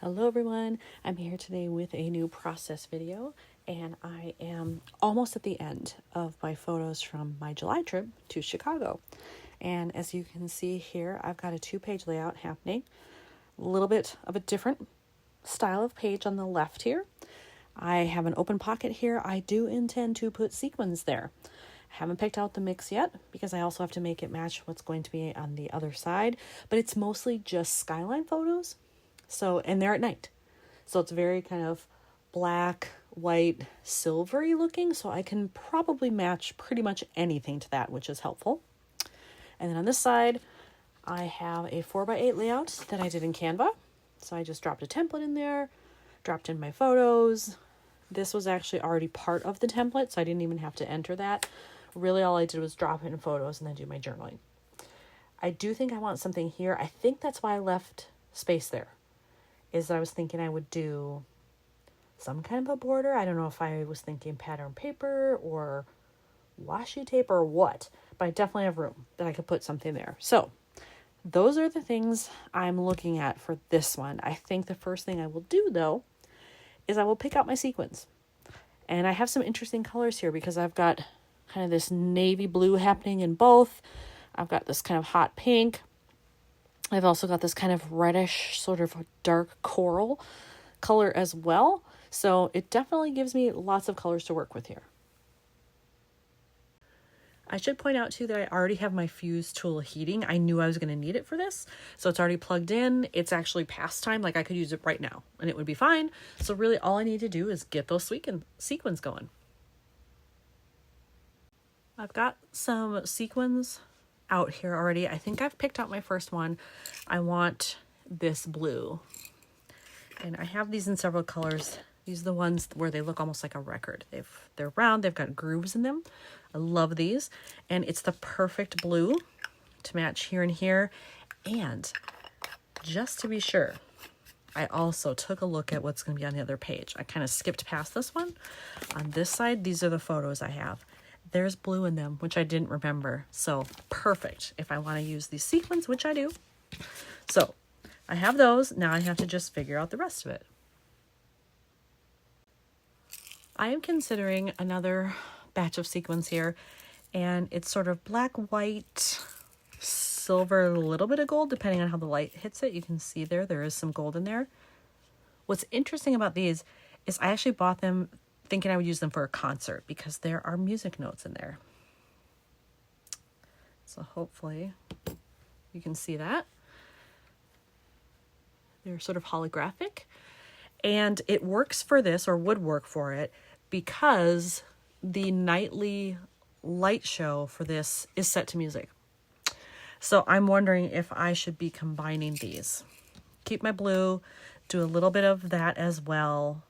Hello everyone, I'm here today with a new process video, and I am almost at the end of my photos from my July trip to Chicago. And as you can see here, I've got a 2-page layout happening, a little bit of a different style of page on the left here. I have an open pocket here. I do intend to put sequins there. I haven't picked out the mix yet because I also have to make it match what's going to be on the other side, but it's mostly just skyline photos. So, and they're at night. So it's very kind of black, white, silvery looking. So I can probably match pretty much anything to that, which is helpful. And then on this side, I have a 4x8 layout that I did in Canva. So I just dropped a template in there, dropped in my photos. This was actually already part of the template, so I didn't even have to enter that. Really, all I did was drop in photos and then do my journaling. I do think I want something here. I think that's why I left space there. Is that I was thinking I would do some kind of a border. I don't know if I was thinking pattern paper or washi tape or what, but I definitely have room that I could put something there. So those are the things I'm looking at for this one. I think the first thing I will do though is I will pick out my sequins. And I have some interesting colors here because I've got kind of this navy blue happening in both. I've got this kind of hot pink. I've also got this kind of reddish, sort of dark coral color as well. So it definitely gives me lots of colors to work with here. I should point out too that I already have my fuse tool heating. I knew I was going to need it for this. So it's already plugged in. It's actually past time. Like I could use it right now and it would be fine. So really all I need to do is get those sequins going. I've got some sequins out here already. I think I've picked out my first one. I want this blue. And I have these in several colors. These are the ones where they look almost like a record. They're round, they've got grooves in them. I love these. And it's the perfect blue to match here and here. And just to be sure, I also took a look at what's going to be on the other page. I kind of skipped past this one. On this side, these are the photos I have. There's blue in them, which I didn't remember. So perfect if I want to use these sequins, which I do. So I have those. Now I have to just figure out the rest of it. I am considering another batch of sequins here, and it's sort of black, white, silver, a little bit of gold, depending on how the light hits it. You can see there is some gold in there. What's interesting about these is I actually bought them thinking I would use them for a concert because there are music notes in there. So hopefully you can see that. They're sort of holographic, and it works for this, or would work for it, because the nightly light show for this is set to music. So I'm wondering if I should be combining these. Keep my blue, do a little bit of that as well,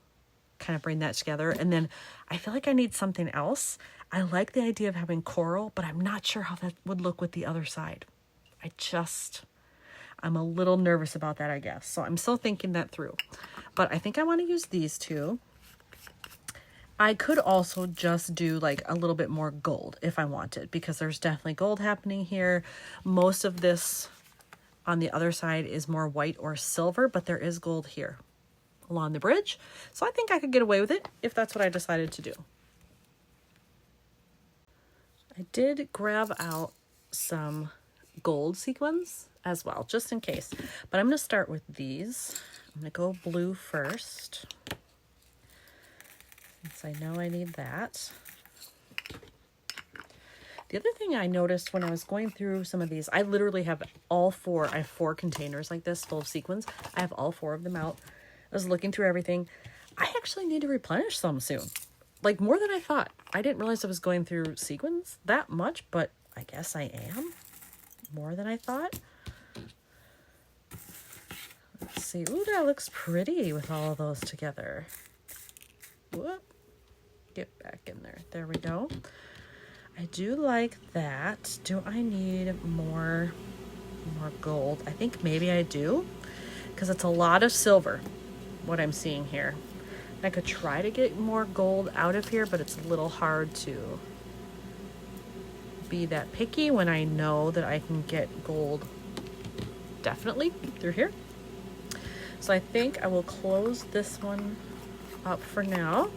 kind of bring that together. And then I feel like I need something else. I like the idea of having coral, but I'm not sure how that would look with the other side. I'm a little nervous about that, I guess. So I'm still thinking that through. But I think I want to use these two. I could also just do like a little bit more gold if I wanted, because there's definitely gold happening here. Most of this on the other side is more white or silver, but there is gold here along the bridge. So I think I could get away with it if that's what I decided to do. I did grab out some gold sequins as well, just in case. But I'm going to start with these. I'm going to go blue first, since I know I need that. The other thing I noticed when I was going through some of these, I literally have all four. I have 4 containers like this full of sequins. I have all 4 of them out. I was looking through everything. I actually need to replenish some soon. Like more than I thought. I didn't realize I was going through sequins that much, but I guess I am. More than I thought. Let's see. Ooh, that looks pretty with all of those together. Whoop. Get back in there. There we go. I do like that. Do I need more gold? I think maybe I do, because it's a lot of silver, what I'm seeing here. I could try to get more gold out of here, but it's a little hard to be that picky when I know that I can get gold definitely through here. So I think I will close this one up for now.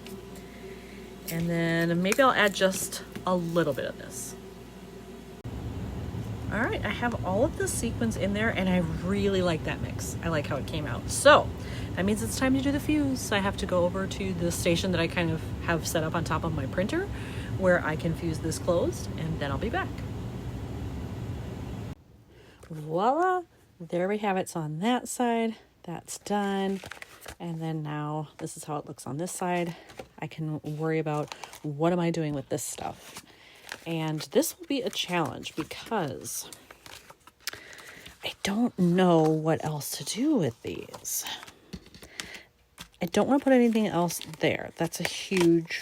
And then maybe I'll add just a little bit of this. All right, I have all of the sequins in there and I really like that mix. I like how it came out. So that means it's time to do the fuse. I have to go over to the station that I kind of have set up on top of my printer where I can fuse this closed, and then I'll be back. Voila, there we have it. So on that side, that's done. And then now this is how it looks on this side. I can worry about what am I doing with this stuff. And this will be a challenge because I don't know what else to do with these. I don't want to put anything else there. That's a huge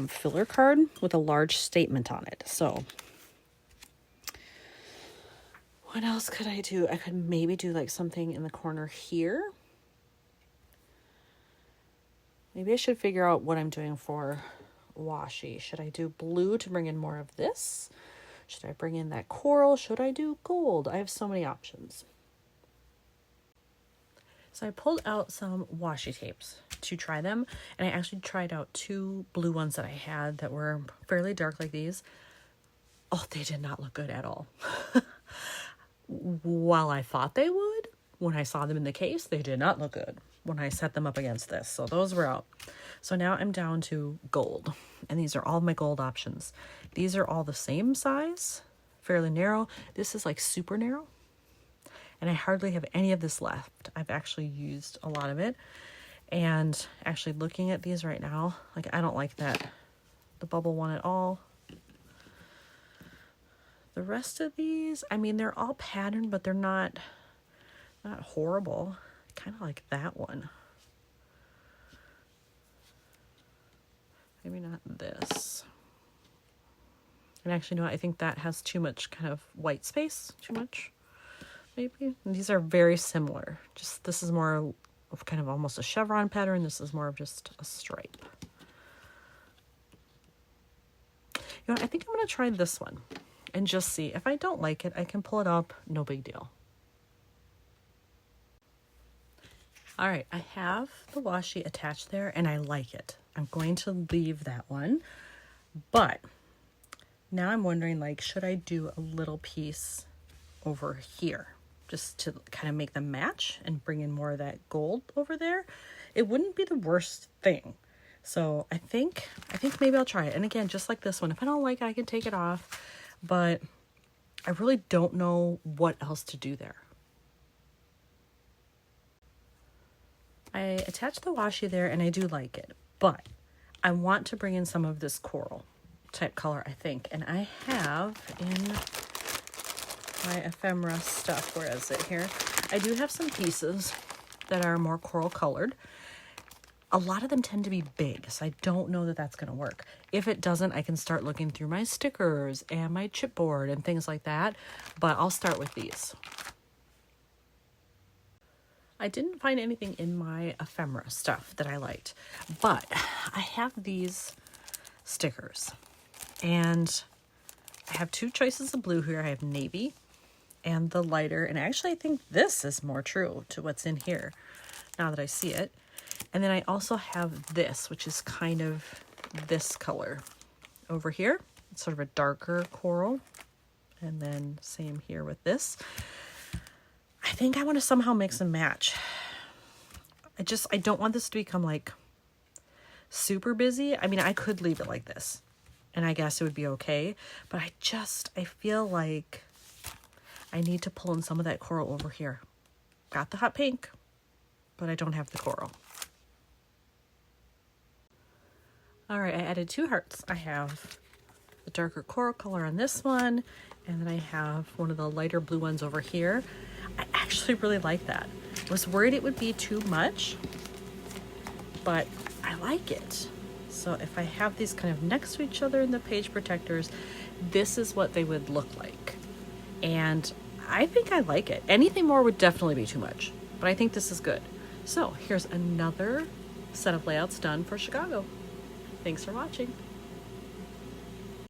filler card with a large statement on it. So what else could I do? I could maybe do like something in the corner here. Maybe I should figure out what I'm doing for washi. Should I do blue to bring in more of this? Should I bring in that coral? Should I do gold? I have so many options. So I pulled out some washi tapes to try them, and I actually tried out 2 blue ones that I had that were fairly dark like these. Oh, they did not look good at all. While I thought they would, when I saw them in the case, they did not look good when I set them up against this. So those were out. So now I'm down to gold, and these are all my gold options. These are all the same size, fairly narrow. This is like super narrow, and I hardly have any of this left. I've actually used a lot of it, and actually looking at these right now, like I don't like the bubble one at all. The rest of these, I mean, they're all patterned, but they're not horrible. Kind of like that one. Maybe not this. And actually, no, I think that has too much kind of white space. Too much, maybe. And these are very similar. Just this is more of kind of almost a chevron pattern. This is more of just a stripe. You know, I think I'm going to try this one and just see. If I don't like it, I can pull it up. No big deal. All right, I have the washi attached there and I like it. I'm going to leave that one, but now I'm wondering, like, should I do a little piece over here just to kind of make them match and bring in more of that gold over there? It wouldn't be the worst thing. So I think maybe I'll try it. And again, just like this one, if I don't like it, I can take it off, but I really don't know what else to do there. I attached the washi there and I do like it, but I want to bring in some of this coral type color, I think. And I have in my ephemera stuff, where is it here? I do have some pieces that are more coral colored. A lot of them tend to be big, so I don't know that that's going to work. If it doesn't, I can start looking through my stickers and my chipboard and things like that, but I'll start with these. I didn't find anything in my ephemera stuff that I liked, but I have these stickers and I have 2 choices of blue here. I have navy and the lighter, and actually I think this is more true to what's in here now that I see it. And then I also have this, which is kind of this color over here. It's sort of a darker coral, and then same here with this. I think I want to somehow mix and match. I don't want this to become like super busy. I mean, I could leave it like this and I guess it would be okay, but I feel like I need to pull in some of that coral over here. Got the hot pink, but I don't have the coral. All right, I added 2 hearts. I have the darker coral color on this one, and then I have one of the lighter blue ones over here. I actually really like that. I was worried it would be too much, but I like it. So if I have these kind of next to each other in the page protectors, this is what they would look like. And I think I like it. Anything more would definitely be too much, but I think this is good. So here's another set of layouts done for Chicago. Thanks for watching.